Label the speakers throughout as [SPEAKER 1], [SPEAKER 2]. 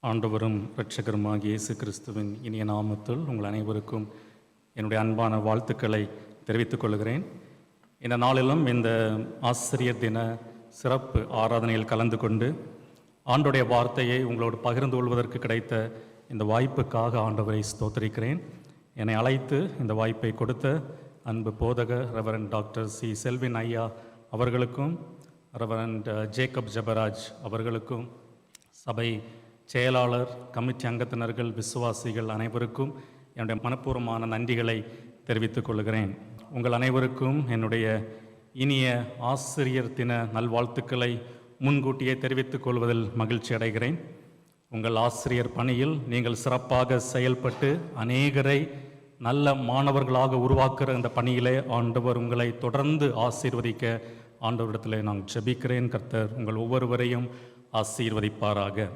[SPEAKER 1] ஆண்டவரும் இரட்சகருமாகிய இயேசு கிறிஸ்துவின் இனிய நாமத்தில் உங்கள் அனைவருக்கும் என்னுடைய அன்பான வாழ்த்துக்களை தெரிவித்துக் கொள்கிறேன். இந்த நாளிலும் இந்த ஆசிரியர் தின சிறப்பு ஆராதனையில் கலந்து கொண்டு ஆண்டோடைய வார்த்தையை உங்களோடு பகிர்ந்து கொள்வதற்கு கிடைத்த இந்த வாய்ப்புக்காக ஆண்டவரை ஸ்தோத்திரிக்கிறேன். என்னை அழைத்து இந்த வாய்ப்பை கொடுத்த அன்பு போதகர் ரெவரண்ட் டாக்டர் சி செல்வின் ஐயா அவர்களுக்கும், ரெவரண்ட் ஜேக்கப் ஜெபராஜ் அவர்களுக்கும், சபை செயலாளர், கமிட்டி அங்கத்தினர்கள், விசுவாசிகள் அனைவருக்கும் என்னுடைய மனப்பூர்வமான நன்றிகளை தெரிவித்துக் கொள்கிறேன். உங்கள் அனைவருக்கும் என்னுடைய இனிய ஆசிரியர் தின நல்வாழ்த்துக்களை முன்கூட்டியே தெரிவித்துக் கொள்வதில் மகிழ்ச்சி அடைகிறேன். உங்கள் ஆசிரியர் பணியில் நீங்கள் சிறப்பாக செயல்பட்டு அநேகரை நல்ல மாணவர்களாக உருவாக்குகிற இந்த பணியிலே ஆண்டவர் உங்களை தொடர்ந்து ஆசீர்வதிக்க ஆண்டவரிடத்தில் நான் ஜெபிக்கிறேன். கர்த்தர் உங்கள் ஒவ்வொருவரையும் ஆசீர்வதிப்பாராக.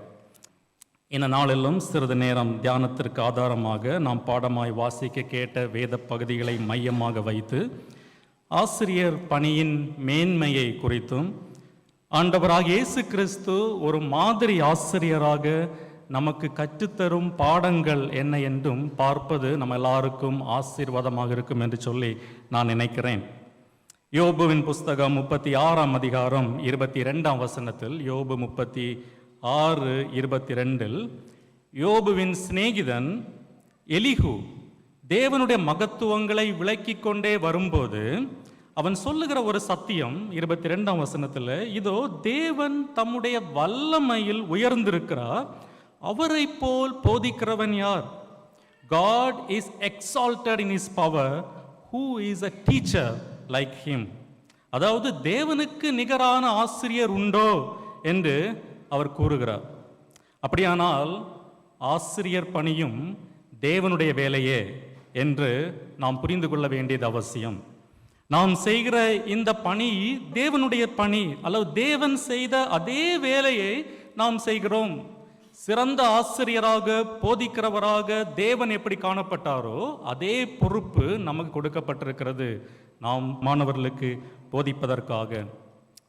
[SPEAKER 1] இந்த நாளெல்லாம் சிறிது நேரம் தியானத்திற்கு ஆதாரமாக நாம் பாடமாய் வாசிக்க கேட்ட வேத பகுதிகளை மையமாக வைத்து ஆசிரியர் பணியின் மேன்மையை குறித்தும், ஆண்டவராகிய இயேசு கிறிஸ்து ஒரு மாதிரி ஆசிரியராக நமக்கு கற்றுத்தரும் பாடங்கள் என்ன என்றும் பார்ப்பது நம்ம எல்லாருக்கும் ஆசீர்வாதமாக இருக்கும் என்று சொல்லி நான் நினைக்கிறேன். யோபுவின் புஸ்தகம் 36ஆம் அதிகாரம் 22ஆம் வசனத்தில், யோபு 36:22, யோபுவின் சிநேகிதன் எலிஹு தேவனுடைய மகத்துவங்களை விளக்கிக் கொண்டே வரும்போது அவன் சொல்லுகிற ஒரு சத்தியம் 22ஆம் வசனத்தில், இதோ தேவன் தம்முடைய வல்லமையில் உயர்ந்திருக்கிறார், அவரை போல் போதிக்கிறவன் யார்? God is exalted in his power, who is a teacher like him? அதாவது தேவனுக்கு நிகரான ஆசிரியர் உண்டோ என்று அவர் கூறுகிறார். அப்படியானால் ஆசிரியர் பணியும் தேவனுடைய வேலையே என்று நாம் புரிந்து கொள்ள வேண்டியது அவசியம். நாம் செய்கிற இந்த பணி தேவனுடைய பணி, அல்லது தேவன் செய்த அதே வேலையை நாம் செய்கிறோம். சிறந்த ஆசிரியராக, போதிக்கிறவராக தேவன் எப்படி காணப்பட்டாரோ அதே பொறுப்பு நமக்கு கொடுக்கப்பட்டிருக்கிறது, நாம் மாணவர்களுக்கு போதிப்பதற்காக.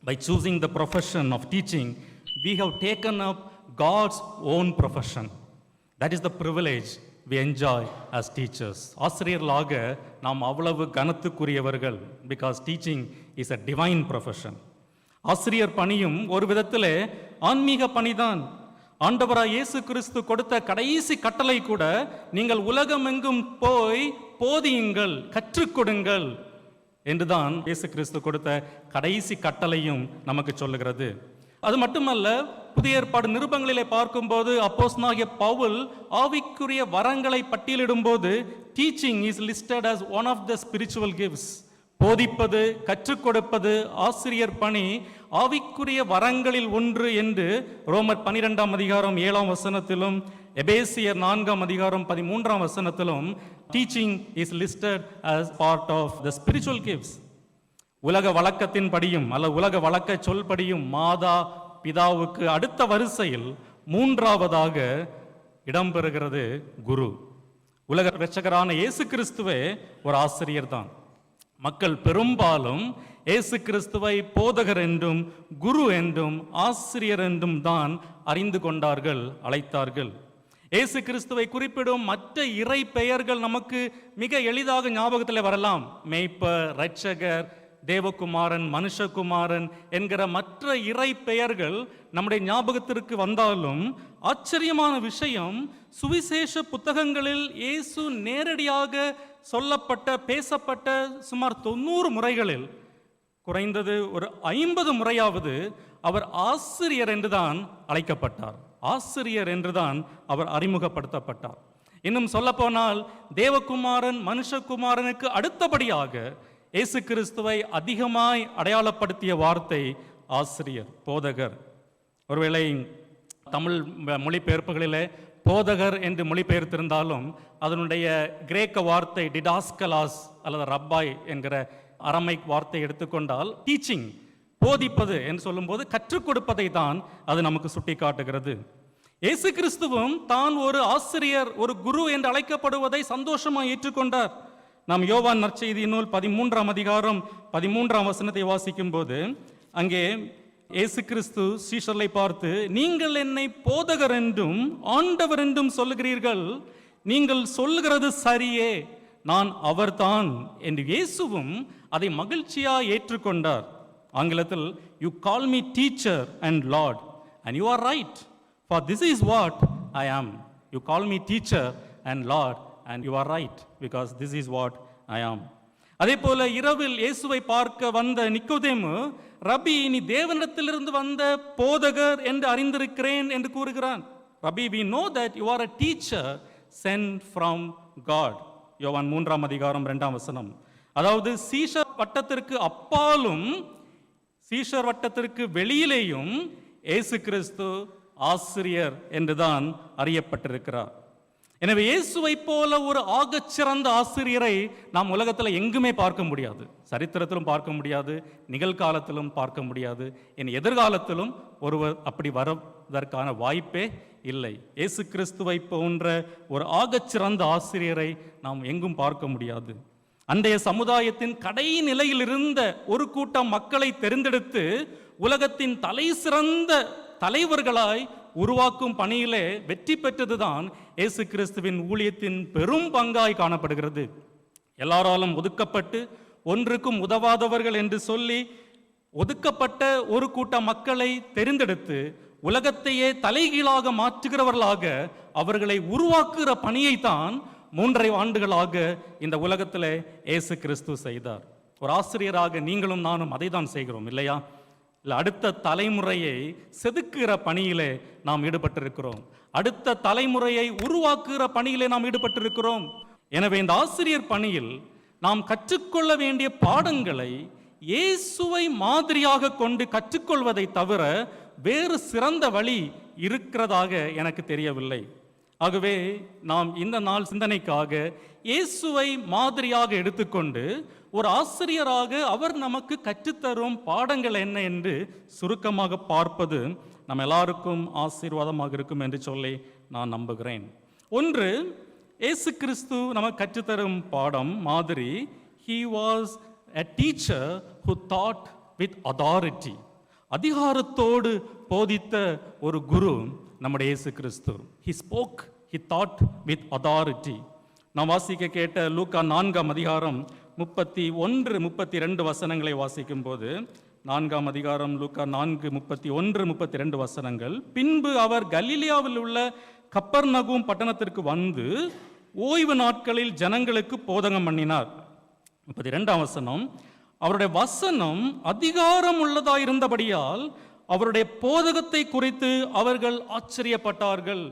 [SPEAKER 1] By choosing the profession of teaching, we have taken up God's own profession. That is the privilege we enjoy as teachers. ஆசிரியர்களாக நாம் அவ்வளவு கனத்துக்குரியவர்கள், because teaching is a divine profession. ஆசிரியர் பணியும் ஒரு விதத்திலே ஆன்மீக பணிதான். ஆண்டவராய் இயேசு கிறிஸ்து கொடுத்த கடைசி கட்டளை கூட, நீங்கள் உலகமெங்கும் போய் போதியுங்கள், கற்றுக் கொடுங்கள் என்றுதான் இயேசு கிறிஸ்து கொடுத்த கடைசி கட்டளையும் நமக்கு சொல்லுகிறது. அது மட்டுமல்ல, புதிய ஏற்பாடு நிருபங்களிலே பார்க்கும்போது அப்போஸ்தலனாகிய பவுல் ஆவிக்குரிய வரங்களை பட்டியலிடும்போது teaching is listed as one of the spiritual gifts. போதிப்பது, கற்றுக் கொடுப்பது, ஆசிரியர் பணி ஆவிக்குரிய வரங்களில் ஒன்று என்று ரோமர் 12ஆம் அதிகாரம் 7ஆம் வசனத்திலும், எபேசியர் 4ஆம் அதிகாரம் 13ஆம் வசனத்திலும் teaching is listed as part of the spiritual gifts. உலக வழக்கத்தின் படியும் அல்ல உலக வழக்க சொல்படியும் மாதா பிதாவுக்கு அடுத்த வரிசையில் மூன்றாவதாக இடம்பெறுகிறது குரு. உலக இரட்சகரான இயேசு கிறிஸ்துவே ஒரு ஆசிரியர் தான். மக்கள் பெரும்பாலும் இயேசு கிறிஸ்துவை போதகர் என்றும் குரு என்றும் ஆசிரியர் என்றும் தான் அறிந்து கொண்டார்கள், அழைத்தார்கள். இயேசு கிறிஸ்துவை குறிப்பிடும் மற்ற இறை பெயர்கள் நமக்கு மிக எளிதாக ஞாபகத்தில் வரலாம். மேய்ப்பர், இரட்சகர், தேவகுமாரன், மனுஷகுமாரன் என்கிற மற்ற இறை பெயர்கள் நம்முடைய ஞாபகத்திற்கு வந்தாலும், ஆச்சரியமான விஷயம், சுவிசேஷ புத்தகங்களில் இயேசு நேரடியாக சொல்லப்பட்ட, பேசப்பட்ட சுமார் 90 முறைகளில் குறைந்தது ஒரு 50 முறையாவது அவர் ஆசிரியர் என்றுதான் அழைக்கப்பட்டார், ஆசிரியர் என்றுதான் அவர் அறிமுகப்படுத்தப்பட்டார். இன்னும் சொல்லப்போனால் தேவகுமாரன், மனுஷகுமாரனுக்கு அடுத்தபடியாக இயேசு கிறிஸ்துவை அதிகமாய் அடையாளப்படுத்திய வார்த்தை ஆசிரியர், போதகர். ஒருவேளை தமிழ் மொழிபெயர்ப்புகளிலே போதகர் என்று மொழிபெயர்த்திருந்தாலும் அதனுடைய கிரேக்க வார்த்தை டிடாஸ்கலாஸ் அல்லது ரப்பாய் என்கிற அரமைக் வார்த்தை எடுத்துக்கொண்டால் டீச்சிங், போதிப்பது என்று சொல்லும்போது கற்றுக் கொடுப்பதை தான் அது நமக்கு சுட்டி காட்டுகிறது. இயேசு கிறிஸ்துவும் தான் ஒரு ஆசிரியர், ஒரு குரு என்று அழைக்கப்படுவதை சந்தோஷமாக ஏற்றுக்கொண்டார். நாம் யோவான் நற்செய்தி நூல் 13ஆம் அதிகாரம் 13ஆம் வசனத்தை வாசிக்கும் போது அங்கே இயேசு கிறிஸ்து சீஷர்களை பார்த்து, நீங்கள் என்னை போதகர் என்றும் ஆண்டவர் என்றும் சொல்லுகிறீர்கள், நீங்கள் சொல்லுகிறது சரியே, நான் அவர்தான் என்று இயேசுவும் அதை மகிழ்ச்சியாக ஏற்றுக்கொண்டார். ஆங்கிலத்தில், you call me teacher and lord and you are right, for this is what I am. You call me teacher and lord and you are right, because this is what I am. அதே போல இரவில் இயேசுவை பார்க்க வந்த நிக்கோதேமு, ரபி, நீ தேவனிடத்திலிருந்து வந்த போதகர் என்று அறிந்திருக்கிறேன் என்று கூறுகிறான். ரபி, we know that you are a teacher sent from God. யோவான் 3:2. அதாவது சீஷர் வட்டத்திற்கு அப்பாலும் சீஷர் வட்டத்திற்கு வெளியிலேயும் இயேசு கிறிஸ்து ஆசிரியர் என்றுதான் அறியப்பட்டிருக்கிறார். எனவே இயேசுவை போல ஒரு ஆகச்சிறந்த ஆசிரியரை நாம் உலகத்தில் எங்குமே பார்க்க முடியாது. சரித்திரத்திலும் பார்க்க முடியாது, நிகழ்காலத்திலும் பார்க்க முடியாது, என் எதிர்காலத்திலும் ஒருவர் அப்படி வருவதற்கான வாய்ப்பே இல்லை. இயேசு கிறிஸ்துவை போன்ற ஒரு ஆகச்சிறந்த ஆசிரியரை நாம் எங்கும் பார்க்க முடியாது. அன்றைய சமுதாயத்தின் கடைநிலையில் இருந்த ஒரு கூட்டம் மக்களை தெரிந்தெடுத்து உலகத்தின் தலை சிறந்த தலைவர்களாய் உருவாக்கும் பணியிலே வெற்றி பெற்றதுதான் இயேசு கிறிஸ்துவின் ஊழியத்தின் பெரும் பங்காய் காணப்படுகிறது. எல்லாராலும் ஒதுக்கப்பட்டு ஒன்றுக்கும் உதவாதவர்கள் என்று சொல்லி ஒதுக்கப்பட்ட ஒரு கூட்ட மக்களை தெரிந்தெடுத்து உலகத்தையே தலைகீழாக மாற்றுகிறவர்களாக அவர்களை உருவாக்குகிற பணியைத்தான் 3.5 ஆண்டுகளாக இந்த உலகத்தில் இயேசு கிறிஸ்து செய்தார். ஒரு ஆசிரியராக நீங்களும் நானும் அதை தான் செய்கிறோம் இல்லையா? இல்லை, அடுத்த தலைமுறையை செதுக்குகிற பணியிலே நாம் ஈடுபட்டிருக்கிறோம். அடுத்த தலைமுறையை உருவாக்குகிற பணியிலே நாம் ஈடுபட்டிருக்கிறோம். எனவே இந்த ஆசிரியர் பணியில் நாம் கற்றுக்கொள்ள வேண்டிய பாடங்களை இயேசுவை மாதிரியாக கொண்டு கற்றுக்கொள்வதை தவிர வேறு சிறந்த வழி இருக்கிறதாக எனக்கு தெரியவில்லை. ஆகவே நாம் இந்த நாள் சிந்தனைக்காக இயேசுவை மாதிரியாக எடுத்துக்கொண்டு ஒரு ஆசிரியராக அவர் நமக்கு கற்றுத்தரும் பாடங்கள் என்ன என்று சுருக்கமாக பார்ப்பது நம்ம எல்லாருக்கும் ஆசீர்வாதமாக இருக்கும் என்று சொல்லி நான் நம்புகிறேன். ஒன்று, இயேசு கிறிஸ்து நமக்கு கற்றுத்தரும் பாடம் மாதிரி, he was a teacher who taught with authority. அதிகாரத்தோடு போதித்த ஒரு குரு நம்முடைய இயேசு கிறிஸ்து. he spoke, he taught with authority. நாம் வாசிக்க கேட்ட லூக்கா 4:31-32 வசனங்களை வாசிக்கும் போது, 4 லூக்கா 4:31-32 வசனங்கள், பின்பு அவர் கலிலேயாவில் உள்ள கப்பர்நகூம் பட்டணத்திற்கு வந்து ஓய்வு நாட்களில் ஜனங்களுக்கு போதகம் பண்ணினார். 32 வசனம், அவருடைய வசனம் அதிகாரம் உள்ளதாயிருந்தபடியால் அவருடைய போதகத்தை குறித்து அவர்கள் ஆச்சரியப்பட்டார்கள்.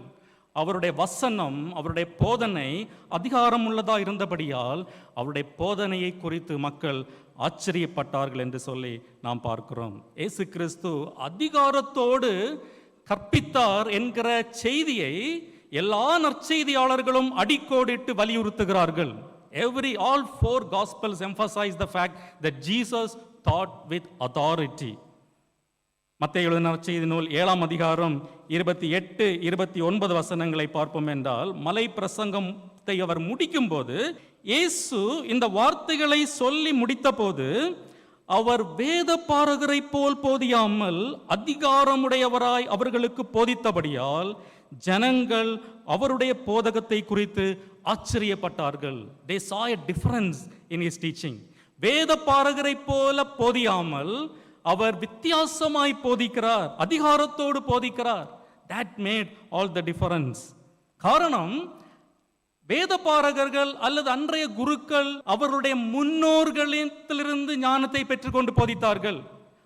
[SPEAKER 1] அவருடைய வசனம், அவருடைய போதனை அதிகாரம் உள்ளதா இருந்தபடியால் அவருடைய போதனையை குறித்து மக்கள் ஆச்சரியப்பட்டார்கள் என்று சொல்லி நாம் பார்க்கிறோம். இயேசு கிறிஸ்து அதிகாரத்தோடு கற்பித்தார் என்கிற செய்தியை எல்லா நற்செய்தியாளர்களும் அடிக்கோடிட்டு வலியுறுத்துகிறார்கள். all 4 gospels emphasize the fact that Jesus taught with authority. மத்தேயு எழுதின நற்செய்தி நூல் 7:28-29 வசனங்களை பார்ப்போம் என்றால், மலை பிரசங்கத்தை அவர் முடிக்கும் போது இயேசு இந்த வார்த்தைகளை சொல்லி முடித்த போது, அவர் வேத பாரகரை போல் போதியாமல் அதிகாரமுடையவராய் அவர்களுக்கு போதித்தபடியால் ஜனங்கள் அவருடைய போதகத்தை குறித்து ஆச்சரியப்பட்டார்கள். They saw a difference in his teaching. வேத பாரகரை போல போதியாமல் அவர் வித்தியாசமாய் போதிக்கிறார், அதிகாரத்தோடு போதிக்கிறார். That made all the difference. காரணம், வேத பாரகர்கள் அல்லது அன்றைய குருக்கள் அவருடைய முன்னோர்களிடத்திலிருந்து ஞானத்தை பெற்றுக்கொண்டு போதித்தார்கள்.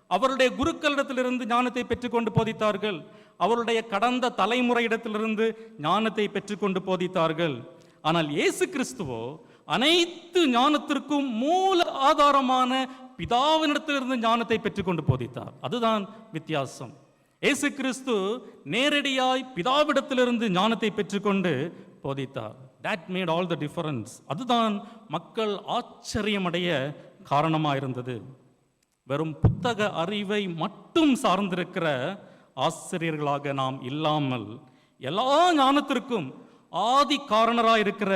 [SPEAKER 1] அவருடைய குருக்களிடத்திலிருந்து ஞானத்தை பெற்றுக்கொண்டு போதித்தார்கள். அவருடைய கடந்த தலைமுறையிடத்திலிருந்து ஞானத்தை பெற்றுக்கொண்டு போதித்தார்கள். ஆனால் இயேசு கிறிஸ்துவோ அனைத்து ஞானத்திற்கும் மூல ஆதாரமான பிதாவினிடத்திலிருந்து ஞானத்தை பெற்றுக்கொண்டு போதித்தார். அதுதான் வித்தியாசம். இயேசு கிறிஸ்து நேரடியாய் பிதாவிடத்திலிருந்து ஞானத்தை பெற்றுக்கொண்டு போதித்தார். That made all the difference. அதுதான் மக்கள் ஆச்சரியமடைய காரணமாக இருந்தது. வெறும் புத்தக அறிவை மட்டும் சார்ந்திருக்கிற ஆசிரியர்களாக நாம் இல்லாமல் எல்லா ஞானத்திற்கும் ஆதி காரணராக இருக்கிற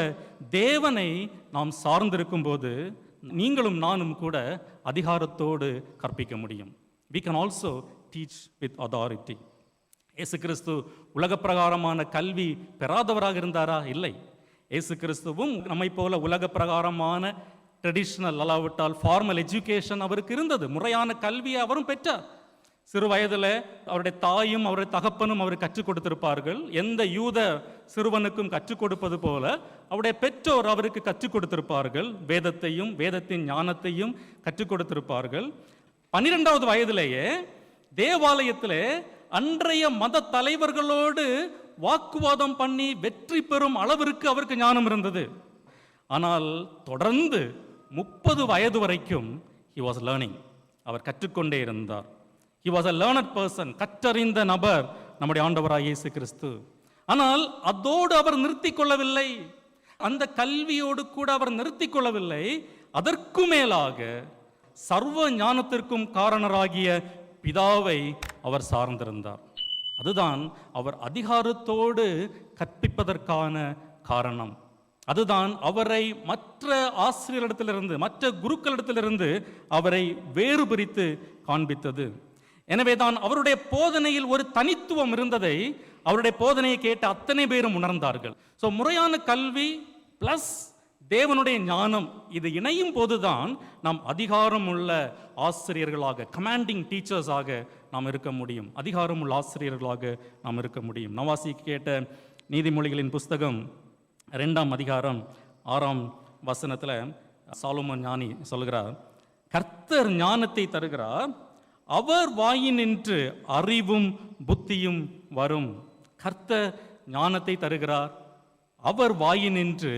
[SPEAKER 1] தேவனை நாம் சார்ந்திருக்கும் போது நீங்களும் நானும் கூட அதிகாரத்தோடு கற்பிக்க முடியும். We can also teach with authority. இயேசு கிறிஸ்து உலக பிரகாரமான கல்வி பெறாதவராக இருந்தாரா? இல்லை. இயேசு கிறிஸ்துவும் நம்மை போல உலக பிரகாரமான ட்ரெடிஷ்னல், அல்லாவிட்டால் ஃபார்மல் எஜுகேஷன் அவருக்கு இருந்தது. முறையான கல்வியை அவரும் பெற்றார். சிறு வயதில் அவருடைய தாயும் அவருடைய தகப்பனும் அவருக்கு கற்றுக் கொடுத்திருப்பார்கள். எந்த யூத சிறுவனுக்கும் கற்றுக் கொடுப்பது போல அவருடைய பெற்றோர் அவருக்கு கற்றுக் கொடுத்திருப்பார்கள். வேதத்தையும் வேதத்தின் ஞானத்தையும் கற்றுக் கொடுத்திருப்பார்கள். 12வது வயதிலேயே தேவாலயத்திலே அன்றைய மத தலைவர்களோடு வாக்குவாதம் பண்ணி வெற்றி பெறும் அளவிற்கு அவருக்கு ஞானம் இருந்தது. ஆனால் தொடர்ந்து 30 வயது வரைக்கும் he was learning. அவர் கற்றுக்கொண்டே இருந்தார். he was a learned person. கற்றறிந்த நபர் நம்முடைய ஆண்டவராய் இயேசு கிறிஸ்து. ஆனால் அதோடு அவர் நிறுத்திக் கொள்ளவில்லை. அந்த கல்வியோடு கூட அவர் நிறுத்திக் கொள்ளவில்லை. அதற்கு மேலாக சர்வ ஞானத்திற்கும் காரணராகிய பிதாவை அவர் சார்ந்திருந்தார். அதுதான் அவர் அதிகாரத்தோடு கற்பிப்பதற்கான காரணம். அதுதான் அவரை மற்ற ஆசிரியரிடத்திலிருந்து, மற்ற குருக்களிடத்திலிருந்து அவரை வேறு பிரித்து காண்பித்தது. எனவே தான் அவருடைய போதனையில் ஒரு தனித்துவம் இருந்ததை அவருடைய போதனையை கேட்ட அத்தனை பேரும் உணர்ந்தார்கள். ஸோ முறையான கல்வி பிளஸ் தேவனுடைய ஞானம், இது இணையும் போதுதான் நாம் அதிகாரம் உள்ள ஆசிரியர்களாக, கமாண்டிங் டீச்சர்ஸாக நாம் இருக்க முடியும். அதிகாரம் உள்ள ஆசிரியர்களாக நாம் இருக்க முடியும். நவாசி கேட்ட நீதிமொழிகளின் புஸ்தகம் 2ஆம் அதிகாரம் 6ஆம் வசனத்தில் சாலமோன் ஞானி சொல்கிறார், கர்த்தர் ஞானத்தை தருகிறார், அவர் வாயினின்று அறிவும் புத்தியும் வரும். கர்த்தர் ஞானத்தை தருகிறார், அவர் வாயினின்று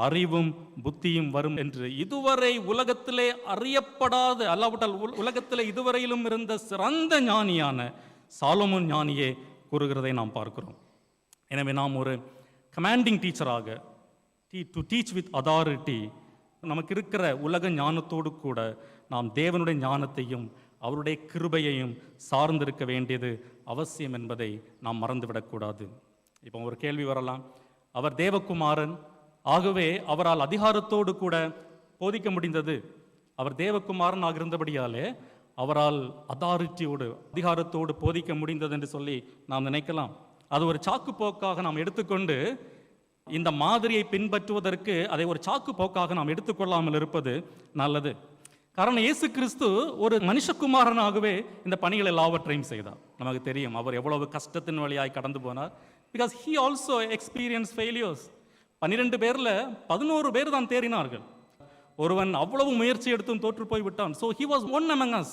[SPEAKER 1] அறிவும் புத்தியும் வரும் என்று இதுவரை உலகத்திலே அறியப்படாத, அல்லாவிட்டால் உலகத்திலே இதுவரையிலும் இருந்த சிறந்த ஞானியான சாலமோன் ஞானியே கூறுகிறதை நாம் பார்க்கிறோம். எனவே நாம் ஒரு கமாண்டிங் டீச்சராக, டு டீச் வித் அதாரிட்டி, நமக்கு இருக்கிற உலக ஞானத்தோடு கூட நாம் தேவனுடைய ஞானத்தையும் அவருடைய கிருபையையும் சார்ந்திருக்க வேண்டியது அவசியம் என்பதை நாம் மறந்துவிடக்கூடாது. இப்போ ஒரு கேள்வி வரலாம், அவர் தேவகுமாரன், ஆகவே அவரால் அதிகாரத்தோடு கூட போதிக்க முடிந்தது. அவர் தேவகுமாரனாக இருந்தபடியாலே அவரால் அதாரிட்டியோடு, அதிகாரத்தோடு போதிக்க முடிந்தது என்று சொல்லி நாம் நினைக்கலாம். அது ஒரு சாக்கு போக்காக நாம் எடுத்துக்கொண்டு இந்த மாதிரியை பின்பற்றுவதற்கு அதை ஒரு சாக்கு போக்காக நாம் எடுத்துக்கொள்ளாமல் இருப்பது நல்லது. காரணம், இயேசு கிறிஸ்து ஒரு மனுஷகுமாரனாகவே இந்த பணிகள் எல்லாவற்றையும் செய்தார். நமக்கு தெரியும் அவர் எவ்வளவு கஷ்டத்தின் வழியாய் கடந்து போனார். Because he also experienced failures. 12 பேர்ல 11 பேர் தான் தேறினார்கள். ஒருவன் அவ்வளவு முயற்சி எடுத்தும் தோற்று போய் விட்டான். So he was one among us.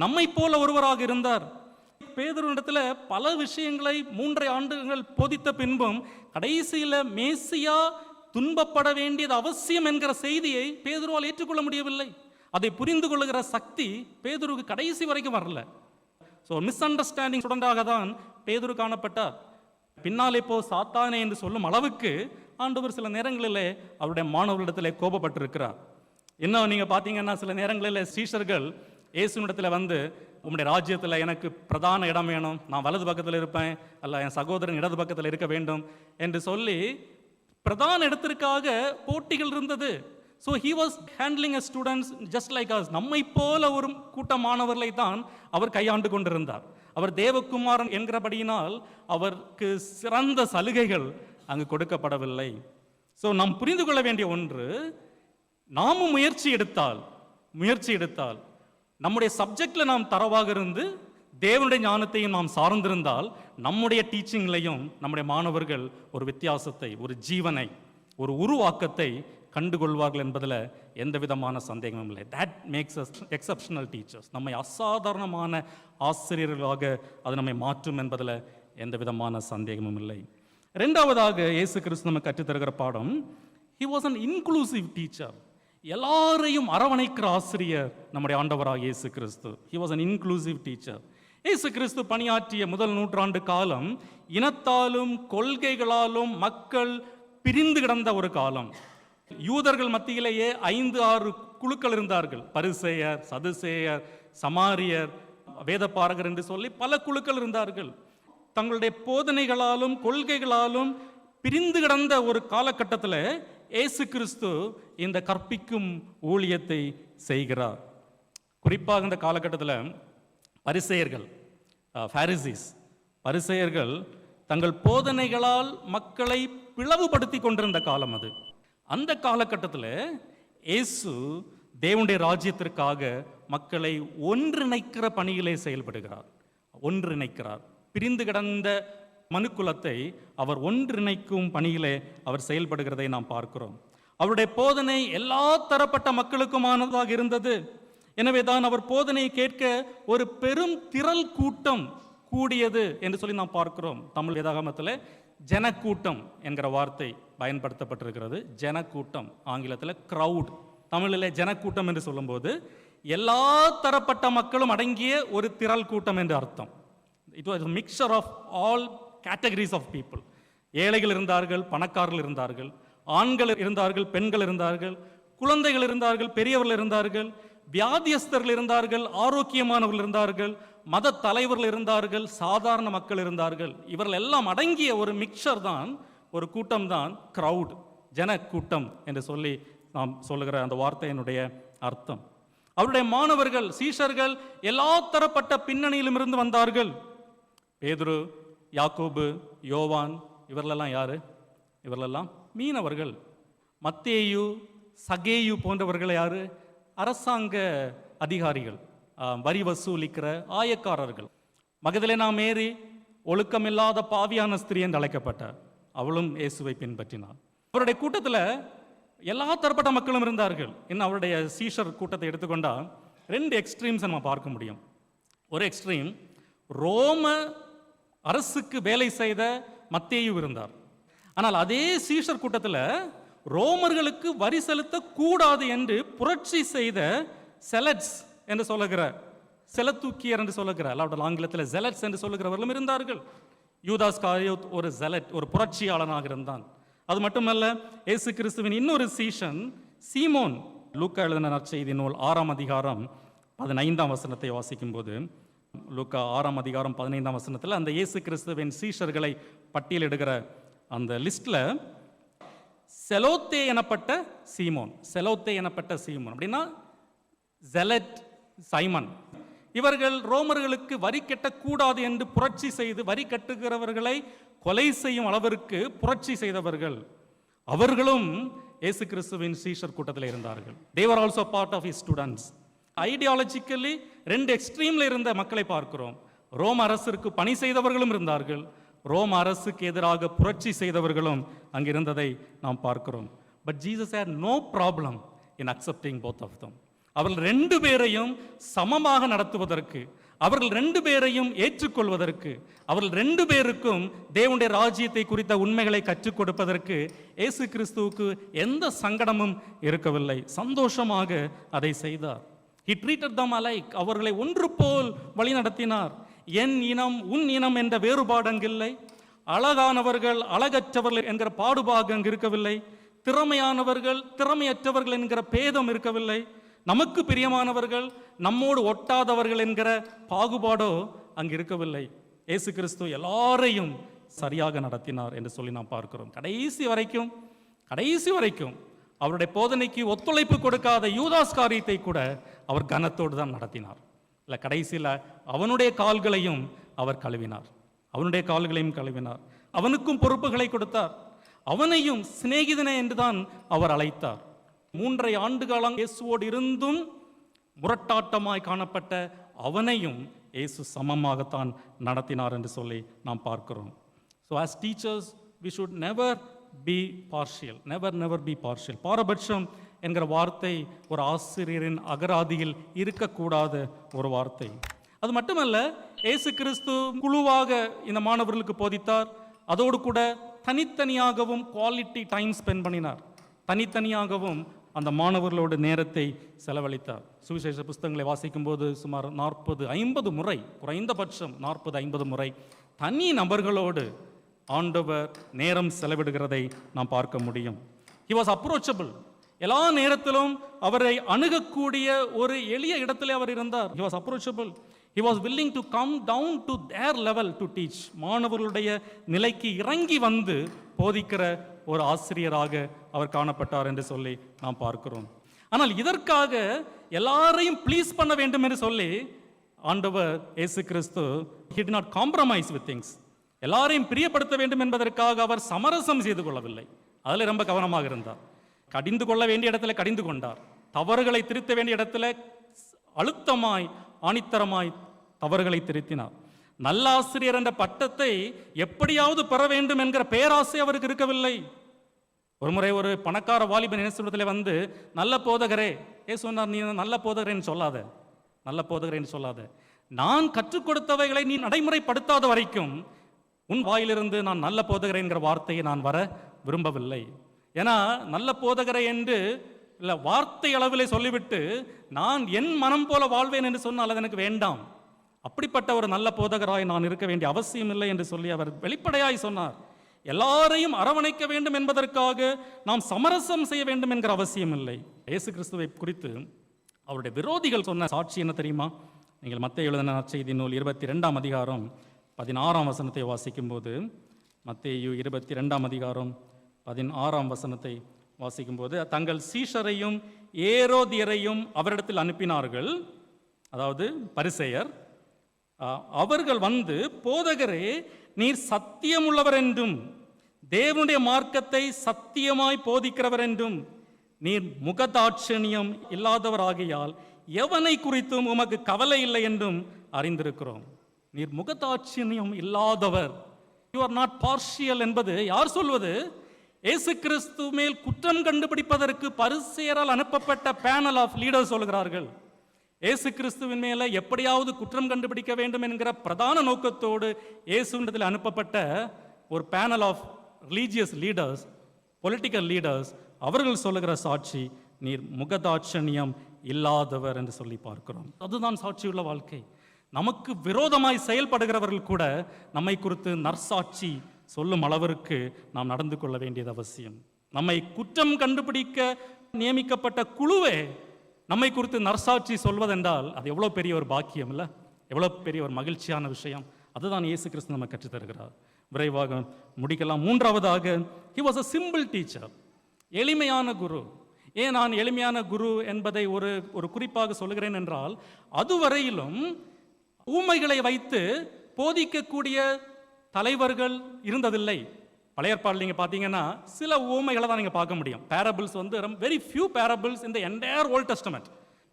[SPEAKER 1] நம்மை போல ஒருவராக இருந்தார். பேதுருவிடத்துல பல விஷயங்களை 3 ஆண்டுகள் போதித்த பின்பும் கடைசியில மேசியா துன்பப்பட வேண்டியது அவசியம் என்கிற செய்தியை பேதுருவால் ஏற்றுக்கொள்ள முடியவில்லை. அதை புரிந்து கொள்ளுகிற சக்தி பேதுருக்கு கடைசி வரைக்கும் வரல. ஸோ மிஸ் அண்டர்ஸ்டாண்டிங் ஸ்டூடெண்டாக தான் பேதுரு காணப்பட்டார். பின்னாலே போ சாத்தானே என்று சொல்லும் அளவுக்கு ஆண்டவர் சில நேரங்களிலே அவருடைய மாணவர்களிடத்தில் கோபப்பட்டிருக்கிறார். இன்னும் நீங்கள் பார்த்தீங்கன்னா சில நேரங்களில் சீஷர்கள் இயேசுனிடத்தில் வந்து, உங்களுடைய ராஜ்யத்தில் எனக்கு பிரதான இடம் வேணும், நான் வலது பக்கத்தில் இருப்பேன், அல்ல என் சகோதரன் இடது பக்கத்தில் இருக்க வேண்டும் என்று சொல்லி பிரதான இடத்திற்காக போட்டிகள் இருந்தது. So he was handling as students just like us. நம்மை போல ஒரு கூட்டமானவர்களை தான் அவர் கையாண்டு கொண்டிருந்தார். அவர் தேவகுமாரன் என்கிறபடியினால் அவருக்கு சிறந்த சலுகைகள் அங்கு கொடுக்கப்படவில்லை. ஸோ நாம் புரிந்து கொள்ள வேண்டிய ஒன்று, நாமும் முயற்சி எடுத்தால் நம்முடைய சப்ஜெக்ட்ல நாம் தரவாக இருந்து தேவனுடைய ஞானத்தையும் நாம் சார்ந்திருந்தால் நம்முடைய டீச்சிங்லையும் நம்முடைய மாணவர்கள் ஒரு வித்தியாசத்தை, ஒரு ஜீவனை, ஒரு உருவாக்கத்தை கண்டுகொள்வார்கள் என்பதில் எந்த விதமான சந்தேகமும் இல்லை. That makes us exceptional teachers. நம்மை அசாதாரணமான ஆசிரியர்களாக அது நம்மை மாற்றும் என்பதில் எந்த விதமான சந்தேகமும் இல்லை. ரெண்டாவதாக இயேசு கிறிஸ்து நமக்கு கற்றுத்தருகிற பாடம், he was an inclusive teacher. எல்லாரையும் அரவணைக்கிற ஆசிரியர் நம்முடைய ஆண்டவராக இயேசு கிறிஸ்து. he was an inclusive teacher. இயேசு கிறிஸ்து பணியாற்றிய முதல் நூற்றாண்டு காலம் இனத்தாலும் கொள்கைகளாலும் மக்கள் பிரிந்து கிடந்த ஒரு காலம். யூதர்கள் மத்தியிலேயே 5-6 குழுக்கள் இருந்தார்கள். பரிசேயர், சதுசேயர், சமாரியர், வேதபாரகர் என்று சொல்லி பல குழுக்கள் இருந்தார்கள். தங்களுடைய போதனைகளாலும் கொள்கைகளாலும் பிரிந்து கிடந்த ஒரு காலகட்டத்தில் இயேசு கிறிஸ்து இந்த கற்பிக்கும் ஊழியத்தை செய்கிறார். குறிப்பாக இந்த காலகட்டத்தில் பரிசேயர்கள் பாரிசீஸ், பரிசேயர்கள் தங்கள் போதனைகளால் மக்களை பிளவுபடுத்தி கொண்டிருந்த காலம் அது. அந்த காலகட்டத்தில் இயேசு தேவனுடைய ராஜ்யத்திற்காக மக்களை ஒன்றிணைக்கிற பணியிலே செயல்படுகிறார். ஒன்றிணைக்கிறார். பிரிந்து கிடந்த மனுக்குலத்தை அவர் ஒன்றிணைக்கும் பணியிலே அவர் செயல்படுகிறதை நாம் பார்க்கிறோம். அவருடைய போதனை எல்லா தரப்பட்ட மக்களுக்குமானதாக இருந்தது. எனவே தான் அவர் போதனையை கேட்க ஒரு பெரும் திரள் கூட்டம் கூடியது என்று சொல்லி நாம் பார்க்கிறோம். தமிழ் வேதாகமத்தில் ஜனக்கூட்டம் என்கிற வார்த்தை பயன்படுத்தப்பட்டிருக்கிறது. ஜனக்கூட்டம், ஆங்கிலத்தில் கிரவுட், தமிழில் ஜனக்கூட்டம் என்று சொல்லும்போது எல்லா தரப்பட்ட மக்களும் அடங்கிய ஒரு திரள் கூட்டம் என்று அர்த்தம். It was mixture of all categories of people. ஏழைகள் இருந்தார்கள், பணக்காரர்கள் இருந்தார்கள், ஆண்கள் இருந்தார்கள், பெண்கள் இருந்தார்கள், குழந்தைகள் இருந்தார்கள், பெரியவர்கள் இருந்தார்கள், வியாதியஸ்தர்கள் இருந்தார்கள், ஆரோக்கியமானவர்கள் இருந்தார்கள், மத தலைவர்கள் இருந்தார்கள், சாதாரண மக்கள் இருந்தார்கள். இவர்கள் எல்லாம் அடங்கிய ஒரு மிக்சர் தான், ஒரு கூட்டம் தான் கிரவுட், ஜன கூட்டம் என்று சொல்லி நாம் சொல்லுகிற அந்த வார்த்தையினுடைய அர்த்தம். அவருடைய மாணவர்கள், சீஷர்கள் எல்லா தரப்பட்ட பின்னணியிலும் இருந்து வந்தார்கள். பேதுரு, யாக்கோபு, யோவான், இவர்களெல்லாம் யாரு? இவர்களெல்லாம் மீனவர்கள். மத்தேயு, சகேயு போன்றவர்கள் யாரு? அரசாங்க அதிகாரிகள், வரி வசூலிக்கிற ஆயக்காரர்கள். மகதலேனா மேரி ஒழுக்கமில்லாத பாவியான ஸ்திரீ என்று அழைக்கப்பட்டார். அவளும் இயேசுவை பின்பற்றினார். அவருடைய கூட்டத்தில் எல்லா தரப்பட்ட மக்களும் இருந்தார்கள். இன்னும் அவருடைய சீஷர் கூட்டத்தை எடுத்துக்கொண்டா 2 எக்ஸ்ட்ரீம்ஸ் நம்ம பார்க்க முடியும். ஒரு எக்ஸ்ட்ரீம், ரோம அரசுக்கு வேலை செய்த மத்தேயு இருந்தார். ஆனால் அதே சீஷர் கூட்டத்தில் ரோமர்களுக்கு வரி செலுத்த கூடாது என்று புரட்சி செய்த செலட்ஸ் என்று சொல்லுகிற, செலத்தூக்கியர் என்று சொல்லுகிற, அல்லாவிட ஆங்கிலத்தில் ஜெலட்ஸ் என்று சொல்லுகிறவர்களும் இருந்தார்கள். யூதாஸ் காரியோத் ஒரு ஜெலட், ஒரு புரட்சியாளனாக இருந்தான். அது மட்டுமல்ல, இயேசு கிறிஸ்துவின் இன்னொரு சீஷன் சீமோன். லூக்கா எழுதின நற்செய்தி நூல் 6ஆம் அதிகாரம் 15ஆம் வசனத்தை வாசிக்கும் போது, லூக்கா 6ஆம் அதிகாரம் 15ஆம் வசனத்தில் அந்த இயேசு கிறிஸ்துவின் சீஷர்களை பட்டியலிடுகிற அந்த லிஸ்ட்ல செலோத்தே எனப்பட்ட சீமோன், செலோத்தே எனப்பட்ட சீமோன் அப்படின்னா ஜெலட் சைமன். இவர்கள் ரோமர்களுக்கு வரி கட்டக்கூடாது என்று புரட்சி செய்து வரி கட்டுகிறவர்களை கொலை செய்யும் அளவிற்கு புரட்சி செய்தவர்கள். அவர்களும் இயேசு கிறிஸ்துவின் சீஷர் கூட்டத்தில் இருந்தார்கள். they were also part of his students. Ideologically 2 எக்ஸ்ட்ரீம்ல இருந்த மக்களை பார்க்கிறோம். ரோம அரசுக்கு பணி செய்தவர்களும் இருந்தார்கள், ரோம அரசுக்கு எதிராக புரட்சி செய்தவர்களும் அங்கிருந்ததை நாம் பார்க்கிறோம். But Jesus had no problem in accepting both of them. அவர்கள் 2 பேரையும் சமமாக நடத்துவதற்கு, அவர்கள் 2 பேரையும் ஏற்றுக்கொள்வதற்கு, அவர்கள் 2 பேருக்கும் தேவனுடைய ராஜ்யத்தை குறித்த உண்மைகளை கற்றுக் கொடுப்பதற்கு இயேசு கிறிஸ்துவுக்கு எந்த சங்கடமும் இருக்கவில்லை. சந்தோஷமாக அதை செய்தார். He treated them alike. அவர்களை ஒன்று போல் வழி நடத்தினார். என் இனம் உன் இனம் என்ற வேறுபாடு அங்கில்லை. அழகானவர்கள் அழகற்றவர்கள் என்கிற பாடுபாடு அங்கு இருக்கவில்லை. திறமையானவர்கள் திறமையற்றவர்கள் என்கிற பேதம் இருக்கவில்லை. நமக்கு பிரியமானவர்கள் நம்மோடு ஒட்டாதவர்கள் என்கிற பாகுபாடோ அங்கு இருக்கவில்லை. இயேசு கிறிஸ்து எல்லாரையும் சரியாக நடத்தினார் என்று சொல்லி நாம் பார்க்கிறோம். கடைசி வரைக்கும் அவருடைய போதனைக்கு ஒத்துழைப்பு கொடுக்காத யூதாஸ் காரியத்தை கூட அவர் கனத்தோடு தான் நடத்தினார். இல்லை, கடைசியில் அவனுடைய கால்களையும் அவர் கழுவினார். அவனுக்கும் பொறுப்புகளை கொடுத்தார். அவனையும் சிநேகிதனே என்றுதான் அவர் அழைத்தார். 3.5 ஆண்டு காலம் இயேசுவோடு இருந்தும் முரட்டாட்டமாய் காணப்பட்ட அவனையும் இயேசு சமமாகத்தான் நடத்தினார் என்று சொல்லி நாம் பார்க்கிறோம். So as teachers we should never be partial. Never be partial. பாரபட்சம் என்கிற வார்த்தை ஒரு ஆசிரியரின் அகராதியில் இருக்கக்கூடாத ஒரு வார்த்தை. அது மட்டுமல்ல, இயேசு கிறிஸ்து குழுவாக இந்த மாணவர்களுக்கு போதித்தார். அதோடு கூட தனித்தனியாகவும் குவாலிட்டி டைம் ஸ்பெண்ட் பண்ணினார். தனித்தனியாகவும் அந்த மாணவர்களோடு நேரத்தை செலவழித்தார். சுவிசேஷ புஸ்தகங்களை வாசிக்கும் போது சுமார் 40-50 முறை, குறைந்தபட்சம் 40-50 முறை தனி நபர்களோடு ஆண்டவர் நேரம் செலவிடுகிறதை நாம் பார்க்க முடியும். He was approachable. எல்லா நேரத்திலும் அவரை அணுகக்கூடிய ஒரு எளிய இடத்திலே அவர் இருந்தார். He was approachable. He was willing to come down to their level to teach. மாணவர்களுடைய நிலைக்கு இறங்கி வந்து போதிக்கிற ஒரு ஆசிரியராக அவர் காணப்பட்டார் என்று சொல்லி நாம் பார்க்கிறோம். ஆனால் இதற்காக எல்லாரையும் ப்ளீஸ் பண்ண வேண்டும் என்று சொல்லி ஆண்டவர் இயேசு கிறிஸ்து he did not compromise with things. எல்லாரையும் பிரியப்படுத்த வேண்டும் என்பதற்காக அவர் சமரசம் செய்து கொள்ளவில்லை. அதில் ரொம்ப கவனமாக இருந்தார். கடிந்து கொள்ள வேண்டிய இடத்துல கடிந்து கொண்டார். தவறுகளை திருத்த வேண்டிய இடத்துல அழுத்தமாய் ஆணித்தரமாய் தவறுகளை திருத்தினார். நல்லாசிரியர் என்ற பட்டத்தை எப்படியாவது பெற வேண்டும் என்கிற பேராசை அவருக்கு இருக்கவில்லை. ஒருமுறை ஒரு பணக்கார வாலிபன் இயேசுவிடத்தில் வந்து, நல்ல போதகரே, சொன்னார், நீ நல்ல போதகரேன்னு சொல்லாத, நல்ல போதகரேன்னு சொல்லாத, நான் கற்றுக் கொடுத்தவைகளை நீ நடைமுறைப்படுத்தாத வரைக்கும் உன் வாயிலிருந்து நான் நல்ல போதகரே என்கிற வார்த்தையை நான் வர விரும்பவில்லை. ஏன்னா நல்ல போதகரை என்று இல்லை வார்த்தை அளவிலே சொல்லிவிட்டு நான் என் மனம் போல வாழ்வேன் என்று சொன்னால் அது எனக்கு வேண்டாம். அப்படிப்பட்ட ஒரு நல்ல போதகராய் நான் இருக்க வேண்டிய அவசியம் இல்லை என்று சொல்லி அவர் வெளிப்படையாய் சொன்னார். எல்லாரையும் அரவணைக்க வேண்டும் என்பதற்காக நாம் சமரசம் செய்ய வேண்டும் என்கிற அவசியம் இல்லை. இயேசு கிறிஸ்துவை குறித்து அவருடைய விரோதிகள் சொன்ன சாட்சி என்ன தெரியுமா? நீங்கள் மத்தேயு எழுதின நற்செய்தி நூல் 22ஆம் அதிகாரம் 16ஆம் வசனத்தை வாசிக்கும் போது, மத்தேயு 22ஆம் அதிகாரம் 16ஆம் வசனத்தை வாசிக்கும் போது, தங்கள் சீஷரையும் ஏரோதியரையும் அவரிடத்தில் அனுப்பினார்கள், அதாவது பரிசேயர். அவர்கள் வந்து, போதகரே, நீர் சத்தியமுள்ளவர் என்றும் தேவனுடைய மார்க்கத்தை சத்தியமாய் போதிக்கிறவர் என்றும் நீர் முகதாட்சணியம் இல்லாதவராகியால் எவனை குறித்தும் உமக்கு கவலை இல்லை என்றும் அறிந்திருக்கிறோம். நீர் முகதாட்சணியம் இல்லாதவர், யூ ஆர் நாட் பார்ஷியல் என்பது யார் சொல்வது? இயேசு கிறிஸ்து மேல் குற்றம் கண்டுபிடிப்பதற்கு பரிசேயரால் அனுப்பப்பட்ட பேனல் ஆஃப் லீடர்ஸ் சொல்கிறார்கள். இயேசு கிறிஸ்துவின் மேல எப்படியாவது குற்றம் கண்டுபிடிக்க வேண்டும் என்கிற பிரதான நோக்கத்தோடு இயேசுவிடத்தில் அனுப்பப்பட்ட ஒரு panel of religious leaders, political leaders, அவர்கள் சொல்லுகிற சாட்சி, நீர் முகதாட்சணியம் இல்லாதவர் என்று சொல்லி பார்க்கிறோம். அதுதான் சாட்சியுள்ள வாழ்க்கை. நமக்கு விரோதமாய் செயல்படுகிறவர்கள் கூட நம்மை குறித்து நற்சாட்சி சொல்லும் அளவிற்கு நாம் நடந்து கொள்ள வேண்டியது அவசியம். நம்மை குற்றம் கண்டுபிடிக்க நியமிக்கப்பட்ட குழுவே நம்மை குறித்து நற்சாட்சி சொல்வதென்றால் அது எவ்வளோ பெரிய ஒரு பாக்கியம் இல்லை, எவ்வளோ பெரிய ஒரு மகிழ்ச்சியான விஷயம். அதுதான் இயேசு கிறிஸ்து நம்ம கற்றுத் தருகிறார். விரைவாக முடிக்கலாம். மூன்றாவதாக, he was a simple teacher, எளிமையான குரு. ஏன் நான் எளிமையான குரு என்பதை ஒரு குறிப்பாக சொல்லுகிறேன் என்றால், அதுவரையிலும் ஊமைகளை வைத்து போதிக்கக்கூடிய தலைவர்கள் இருந்ததில்லை. பழைய ஏற்பாடு நீங்க பார்த்தீங்கன்னா சில ஊமைகளை தான் நீங்க பார்க்க முடியும். பேரபிள்ஸ் வந்து very few parables in the entire Old Testament.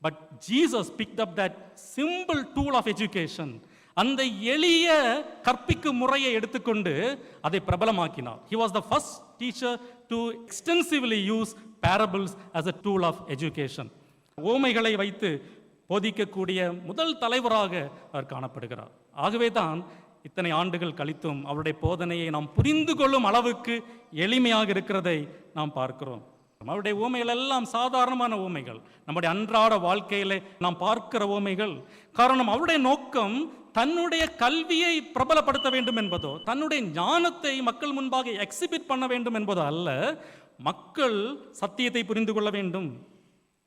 [SPEAKER 1] But Jesus picked up that simple tool of education. அந்த எளிய கற்பிக்கும் முறையை எடுத்துக்கொண்டு அதை பிரபலமாக்கினார். He was the first teacher to extensively use parables as a tool of education. ஊமைகளை வைத்து போதிக்கக்கூடிய முதல் தலைவராக அவர் காணப்படுகிறார். ஆகவே தான் இத்தனை ஆண்டுகள் கழித்தும் அவருடைய போதனையை நாம் புரிந்து கொள்ளும் அளவுக்கு எளிமையாக இருக்கிறதை நாம் பார்க்கிறோம். அவருடைய ஊமைகள் எல்லாம் சாதாரணமான ஊமைகள், நம்முடைய அன்றாட வாழ்க்கையிலே நாம் பார்க்கிற ஊமைகள். காரணம், அவருடைய நோக்கம் தன்னுடைய கல்வியை பிரபலப்படுத்த வேண்டும் என்பதோ, தன்னுடைய ஞானத்தை மக்கள் முன்பாக எக்ஸிபிட் பண்ண வேண்டும் என்பதோ அல்ல, மக்கள் சத்தியத்தை புரிந்து கொள்ள வேண்டும்.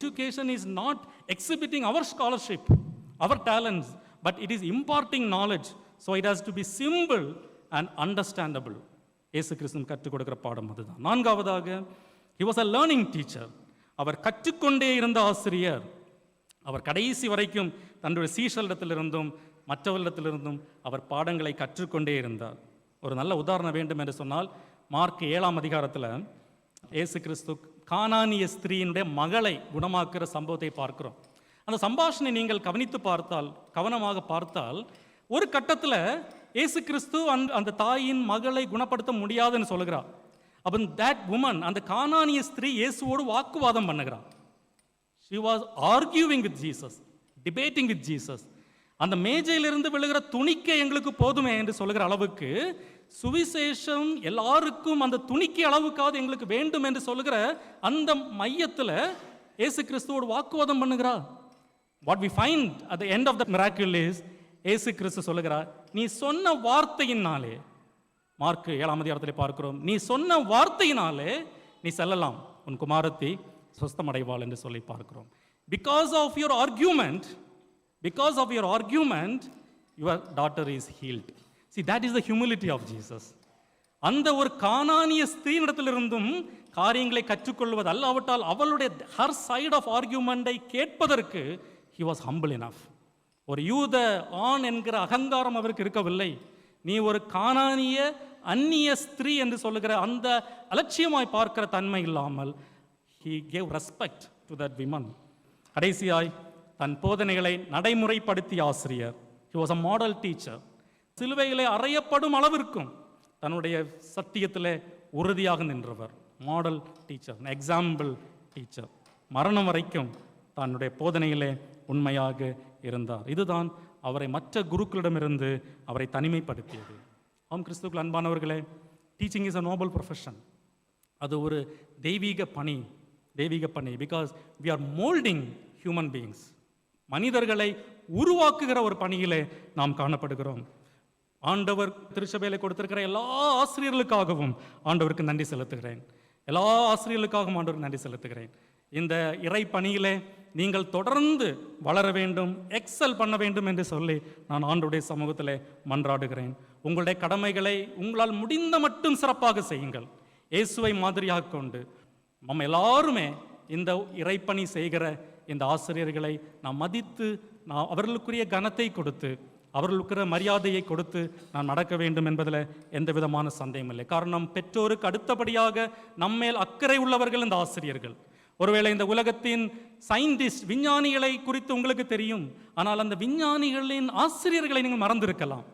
[SPEAKER 1] Education is not exhibiting our scholarship, our talents, but it is imparting knowledge. So it has to be simple and understandable. இயேசு கிறிஸ்து கற்றுக் கொடுக்கிற பாடம் அதுதான். நான்காவதாக, he was a learning teacher. அவர் கற்றுக்கொண்டே இருந்த ஆசிரியர். அவர் கடைசி வரைக்கும் தன்னுடைய சீஷரிடத்திலிருந்தும் மற்றவர்களிடத்திலிருந்தும் அவர் பாடங்களை கற்றுக்கொண்டே இருந்தார். ஒரு நல்ல உதாரணம் வேண்டும் என்று சொன்னால், மார்க் 7ஆம் அதிகாரத்தில் இயேசு கிறிஸ்து கானானிய ஸ்திரீயினுடைய மகளை குணமாக்குற சம்பவத்தை பார்க்கிறோம். அந்த சம்பாஷணை நீங்கள் கவனித்து பார்த்தால், கவனமாக பார்த்தால், ஒரு கட்டத்தில் இயேசு கிறிஸ்து அந்த தாயின் மகளை குணப்படுத்த முடியாதுன்னு சொல்லுகிறார். அப்போ that woman, அந்த கானானிய ஸ்திரீ இயேசுவோடு வாக்குவாதம் பண்ணுகிறார். she was arguing with Jesus, debating with Jesus. அந்த மேஜையிலிருந்து விழுகிற துணிக்கை எங்களுக்கு போதுமே என்று சொல்லுகிற அளவுக்கு சுவிசேஷம் எல்லாருக்கும் அந்த துணிக்கை அளவுக்காவது எங்களுக்கு வேண்டும் என்று சொல்லுகிற அந்த மையத்தில் இயேசு கிறிஸ்துவோடு வாக்குவாதம் பண்ணுகிறார். What we find at the end of the miracle is, இயேசு கிறிஸ்து சொல்லுகிறார், நீ சொன்ன வார்த்தையினாலே, மார்க் 7ஆம் அதிகாரத்தில் பார்க்கிறோம், நீ சொன்ன வார்த்தையினாலே நீ செல்லலாம், உன் குமாரத்தி சுஸ்தமடைவாள் என்று சொல்லி பார்க்கிறோம். Because of your argument, your daughter is healed. See, that is the humility of Jesus. அந்த ஒரு கானானிய ஸ்திரீனிடத்திலிருந்தும் காரியங்களை கற்றுக்கொள்வது அல்லாவிட்டால் அவளுடைய her side of argument-ஐ கேட்பதற்கு he was humble enough. ஒரு யூத ஆண் என்கிற அகங்காரம் அவருக்கு இருக்கவில்லை. நீ ஒரு கானானிய அந்நிய ஸ்திரீ என்று சொல்லுகிற அந்த அலட்சியமாய் பார்க்கிற தன்மை இல்லாமல் he gave respect to that woman. கடைசியாய் தன் போதனைகளை நடைமுறைப்படுத்திய ஆசிரியர். he was a model teacher. சிலுவையிலே அறையப்படும் அளவிற்கும் தன்னுடைய சத்தியத்திலே உறுதியாக நின்றவர். Model teacher, example teacher. மரணம் வரைக்கும் தன்னுடைய போதனையிலே உண்மையாக இருந்தார். இதுதான் அவரை மற்ற குருக்களிடமிருந்து அவரை தனிமைப்படுத்தியது. ஆம் கிறிஸ்துவுக்குள் அன்பானவர்களே, teaching is a noble profession. அது ஒரு தெய்வீக பணி. Because we are moulding human beings. மனிதர்களை உருவாக்குகிற ஒரு பணியிலே நாம் காணப்படுகிறோம். ஆண்டவர் திருச்சபையில கொடுத்திருக்கிற எல்லா ஆசிரியர்களுக்காகவும் ஆண்டவருக்கு நன்றி செலுத்துகிறேன். எல்லா ஆசிரியர்களுக்காகவும் ஆண்டவருக்கு நன்றி செலுத்துகிறேன். இந்த இறை பணியிலே நீங்கள் தொடர்ந்து வளர வேண்டும், எக்ஸல் பண்ண வேண்டும் என்று சொல்லி நான் ஆண்டவருடைய சமூகத்தில் மன்றாடுகிறேன். உங்களுடைய கடமைகளை உங்களால் முடிந்த மட்டும் சிறப்பாக செய்யுங்கள். இயேசுவை மாதிரியாக கொண்டு நம்ம எல்லாருமே இந்த இறைப்பணி செய்கிற இந்த ஆசிரியர்களை நாம் மதித்து, நான் அவர்களுக்குரிய கனத்தை கொடுத்து, அவர்களுக்கு மரியாதையை கொடுத்து நான் நடக்க வேண்டும் என்பதில் எந்த விதமான சந்தேகம் இல்லை. காரணம், பெற்றோருக்கு அடுத்தபடியாக நம்மேல் அக்கறை உள்ளவர்கள் இந்த ஆசிரியர்கள். ஒருவேளை இந்த உலகத்தின் சயின்டிஸ்ட், விஞ்ஞானிகளை குறித்து உங்களுக்கு தெரியும், ஆனால் அந்த விஞ்ஞானிகளின் ஆசிரியர்களை நீங்கள் மறந்திருக்கலாம்.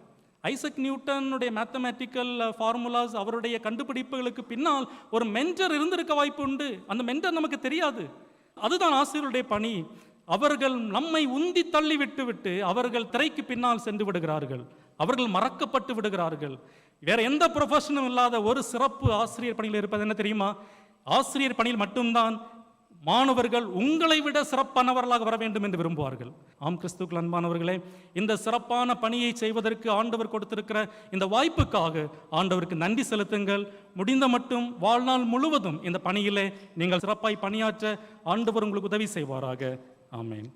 [SPEAKER 1] ஐசக் நியூட்டனுடைய மேத்தமேட்டிக்கல் ஃபார்முலாஸ், அவருடைய கண்டுபிடிப்புகளுக்கு பின்னால் ஒரு மென்டர் இருந்திருக்க வாய்ப்பு உண்டு. அந்த மென்டர் நமக்கு தெரியாது. அதுதான் ஆசிரியருடைய பணி. அவர்கள் நம்மை உந்தி தள்ளி விட்டு அவர்கள் திரைக்கு பின்னால் சென்று விடுகிறார்கள். அவர்கள் மறக்கப்பட்டு விடுகிறார்கள். வேற எந்த ப்ரொஃபஷனும் இல்லாத ஒரு சிறப்பு ஆசிரியர் பணியில் இருப்பது என்ன தெரியுமா? ஆசிரியர் பணியில் மட்டும்தான் மாணவர்கள் உங்களை விட சிறப்பானவர்களாக வர வேண்டும் என்று விரும்புவார்கள். ஆம் கிறிஸ்துவுக்குள் அன்பானவர்களே, இந்த சிறப்பான பணியை செய்வதற்கு ஆண்டவர் கொடுத்திருக்கிற இந்த வாய்ப்புக்காக ஆண்டவருக்கு நன்றி செலுத்துங்கள். முடிந்த மட்டும் வாழ்நாள் முழுவதும் இந்த பணியிலே நீங்கள் சிறப்பாய் பணியாற்ற ஆண்டவர் உங்களுக்கு உதவி செய்வாராக. ஆமென்.